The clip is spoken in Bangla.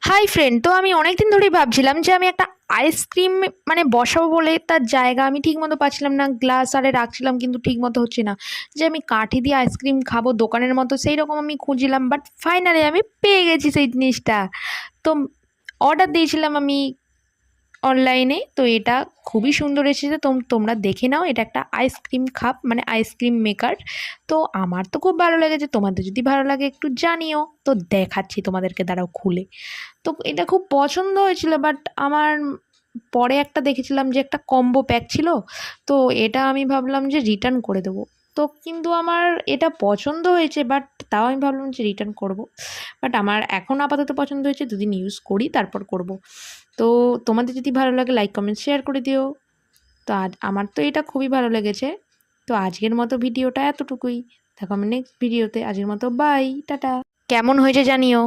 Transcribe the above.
হাই ফ্রেন্ড, তো আমি অনেক দিন ধরেই ভাবছিলাম যে আমি একটা আইসক্রিম মানে বসাবো বলে তার জায়গা আমি ঠিক মতো পাচ্ছিলাম না। গ্লাস আরে রাখছিলাম কিন্তু ঠিক মতো হচ্ছে না। যে আমি কাঠি দিয়ে আইসক্রিম খাবো দোকানের মতো সেই রকম আমি খুঁজছিলাম, বাট ফাইনালি আমি পেয়ে গেছি সেই জিনিসটা। তো অর্ডার দিয়েছিলাম আমি অনলাইনে। তো এটা খুবই সুন্দর এসেছে, তোমরা দেখে নাও। এটা একটা আইসক্রিম কাপ মানে আইসক্রিম মেকার। তো আমার তো খুব ভালো লেগেছে, তোমাদের যদি ভালো লাগে একটু জানিও। তো দেখাচ্ছি তোমাদেরকে, দাঁড়াও খুলে। তো এটা খুব পছন্দ হয়েছিল, বাট আমার পরে একটা দেখেছিলাম যে একটা কম্বো প্যাক ছিল। তো এটা আমি ভাবলাম যে রিটার্ন করে দেবো। তো কিন্তু আমার এটা পছন্দ হয়েছে, বাট তাও আমি ভাবলাম যে রিটার্ন করব। বাট আমার এখন আপাতত পছন্দ হয়েছে, দুদিন ইউজ করি তারপর করব। তো তোমাদের যদি ভালো লাগে লাইক কমেন্ট শেয়ার করে দিও। তো আজ আমার তো এটা খুবই ভালো লেগেছে। তো আজকের মতো ভিডিওটা এতটুকুই। দেখো আমি নেক্সট ভিডিওতে। আজকের মতো বাই, টাটা। কেমন হয়েছে জানিও।